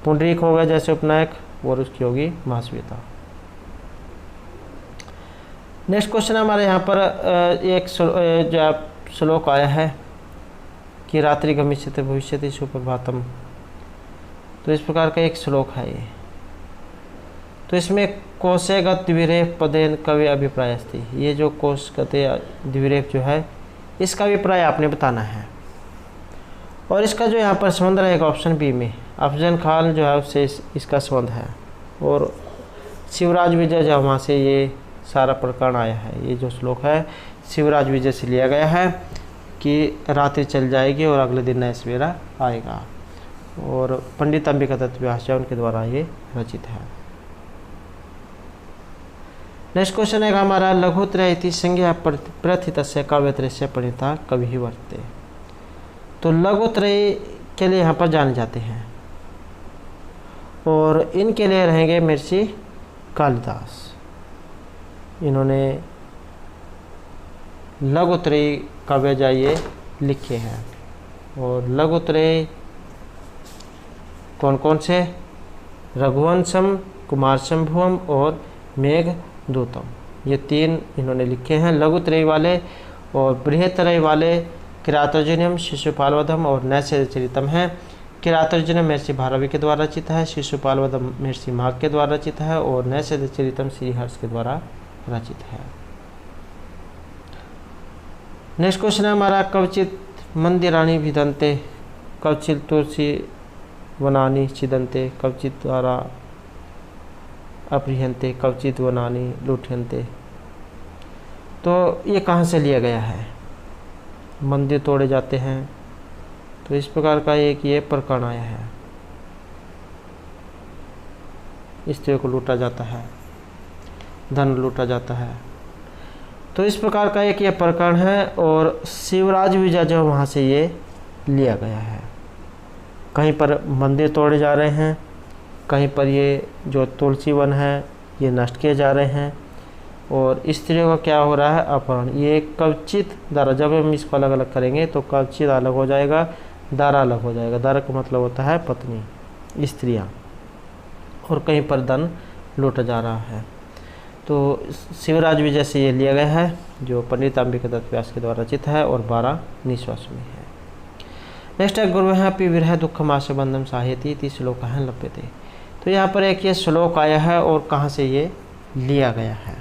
पुंडरीक होगा जैसे उपनायक, और उसकी होगी महाश्वेता। नेक्स्ट क्वेश्चन हमारे यहाँ पर एक जो श्लोक आया है कि रात्रि गमिष्यति भविष्यति सुप्रभातम। तो इस प्रकार का एक श्लोक है ये। तो इसमें कोशगत द्विरेफ पदेन कवि अभिप्राय अस्ति। ये जो कोशगत द्विरेफ जो है इसका अभिप्राय आपने बताना है, और इसका जो यहाँ पर संबंध रहेगा ऑप्शन बी में, अफजल खान जो है उससे इसका संबंध है। और शिवराज विजय जो वहाँ से ये सारा प्रकरण आया है। ये जो श्लोक है शिवराज विजय से लिया गया है कि रात्रि चल जाएगी और अगले दिन नया सवेरा आएगा, और पंडित अंबिका दत्त व्यास उनके द्वारा ये रचित है। नेक्स्ट क्वेश्चन है हमारा लघुत्रय इति संज्ञा प्रथितस्य काव्यत्रयस्य प्रणीता कवि ही वर्तते। तो लघुत्रय के लिए यहाँ पर जाने जाते हैं, और इनके लिए रहेंगे महर्षि कालिदास। इन्होंने लघुत्रय काव्य जाइए लिखे हैं। और लघुत्रय कौन कौन से, रघुवंशम, कुमार संभवम और मेघदूतम, ये 3 इन्होंने लिखे हैं लघुत्रय वाले। और बृहत्त्रय वाले किरातर्जुनीयम, शिशुपालवधम और नैषधचरितम है। किरातर्जुनीयम महर्षि भारवी के द्वारा रचित है, शिशुपालवधम महर्षि माघ के द्वारा रचित है, और नैषधचरितम श्रीहर्ष के द्वारा रचित है। नेक्स्ट क्वेश्चन है हमारा कवचित मंदिराणि भिदन्ते कवचित तुलसी वनानि छिदन्ते कवचित द्वारा अपहृयन्ते कवचित वनानि लुठ्यन्ते। तो ये कहाँ से लिया गया है, मंदिर तोड़े जाते हैं। तो इस प्रकार का एक ये प्रकरण आया है, स्त्रियों को लूटा जाता है, धन लूटा जाता है। तो इस प्रकार का एक ये प्रकरण है, और शिवराज विजय जो वहाँ से ये लिया गया है। कहीं पर मंदिर तोड़े जा रहे हैं, कहीं पर ये जो तुलसी वन है ये नष्ट किए जा रहे हैं, और स्त्रियों का क्या हो रहा है, अपहरण। ये कवचित दारा, जब हम इसको अलग अलग करेंगे तो कवचित अलग हो जाएगा, दारा अलग हो जाएगा। दारा का मतलब होता है पत्नी, स्त्रियाँ। और कहीं पर धन लूटा जा रहा है। तो शिवराज विजय से ये लिया गया है, जो पंडित अंबिका दत्त व्यास के द्वारा रचित है और 12 निश्वासों में है। नेक्स्ट है गुरुवः अपि विरह दुःखम आस्य बंधम साहेति इति श्लोक है लभ्यते। तो यहाँ पर एक ये श्लोक आया है और कहाँ से ये लिया गया है।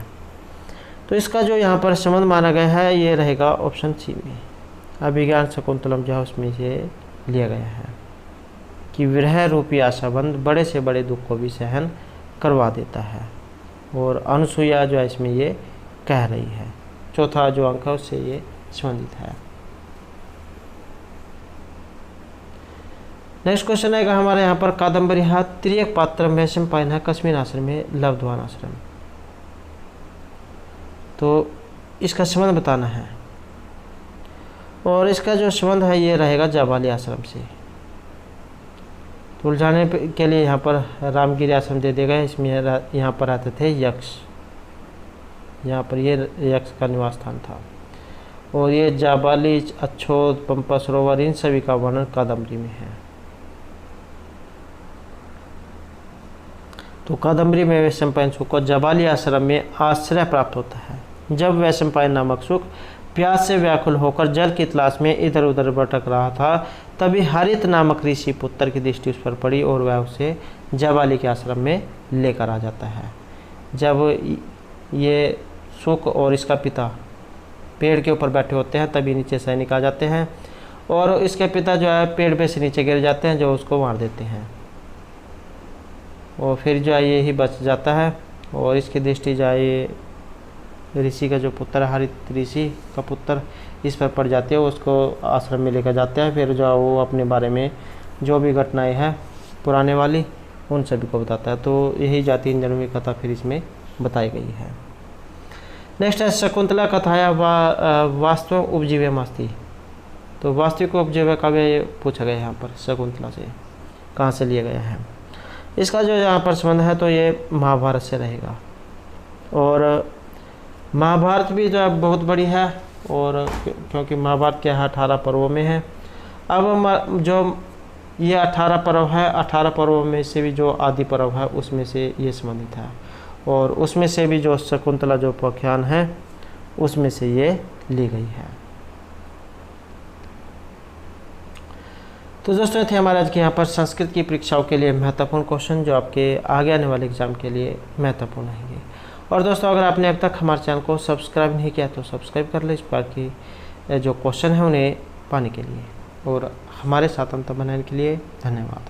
तो इसका जो यहाँ पर संबंध माना गया है ये रहेगा ऑप्शन सी में, अभिज्ञान शकुंतलम जो है उसमें से लिया गया है कि विरह रूपी आशाबंध बड़े से बड़े दुख को भी सहन करवा देता है, और अनुसुईया जो है इसमें ये कह रही है। चौथा जो अंक है उससे ये संबंधित है। नेक्स्ट क्वेश्चन आएगा हमारे यहाँ पर कादम्बरी त्रियक पात्रम वैशंपायनः कस्मिन् आश्रमे लब्धवान् आश्रम। तो इसका संबंध बताना है, और इसका जो संबंध है ये रहेगा जाबाली आश्रम से। तो उलझाने के लिए यहाँ पर रामगिरी आश्रम दे देगा, इसमें यहाँ पर आते थे यक्ष, यहाँ पर ये यक्ष का निवास स्थान था। और ये जाबाली, अच्छोद, पंपा सरोवर इन सभी का वर्णन कादम्बरी में है। तो कादम्बरी में वैशंपायन सुख को जाबाली आश्रम में आश्रय प्राप्त होता है। जब वैशंपायन नामक सुख प्यास से व्याकुल होकर जल की तलाश में इधर उधर भटक रहा था, तभी हरित नामक ऋषि पुत्र की दृष्टि उस पर पड़ी और वह उसे जाबाली के आश्रम में लेकर आ जाता है। जब ये सुख और इसका पिता पेड़ के ऊपर बैठे होते हैं तभी नीचे सैनिक आ जाते हैं, और इसके पिता जो है पेड़ पे से नीचे गिर जाते हैं, जो उसको मार देते हैं, और फिर जो है ये ही बच जाता है। और इसकी दृष्टि जो है ये ऋषि का जो पुत्र हरित ऋषि का पुत्र इस पर पड़ जाती है, उसको आश्रम में लेकर जाते हैं। फिर जो वो अपने बारे में जो भी घटनाएं हैं पुराने वाली उन सभी को बताता है। तो यही जाति जन्म की कथा फिर इसमें बताई गई है। नेक्स्ट है शकुंतला कथाया वास्तव उपजीव्यमस्ति। तो वास्तविक उपजीव्य काव्य पूछा गया है यहाँ पर शकुंतला से, कहाँ से लिया गया है। इसका जो यहाँ पर संबंध है तो ये महाभारत से रहेगा, और महाभारत भी जो है बहुत बड़ी है, और क्योंकि महाभारत के 18 पर्वों में है। अब जो ये 18 पर्व है, 18 पर्वों में से भी जो आदि पर्व है उसमें से ये संबंधित है, और उसमें से भी जो शकुंतला जो उपाख्यान है उसमें से ये ली गई है। तो दोस्तों थे हमारे आज के यहाँ पर संस्कृत की परीक्षाओं के लिए महत्वपूर्ण क्वेश्चन जो आपके आगे आने वाले एग्जाम के लिए महत्वपूर्ण रहेंगे। और दोस्तों अगर आपने अब तक हमारे चैनल को सब्सक्राइब नहीं किया तो सब्सक्राइब कर ले इस बार की जो क्वेश्चन है उन्हें पाने के लिए, और हमारे साथ अंत बनाने के लिए धन्यवाद।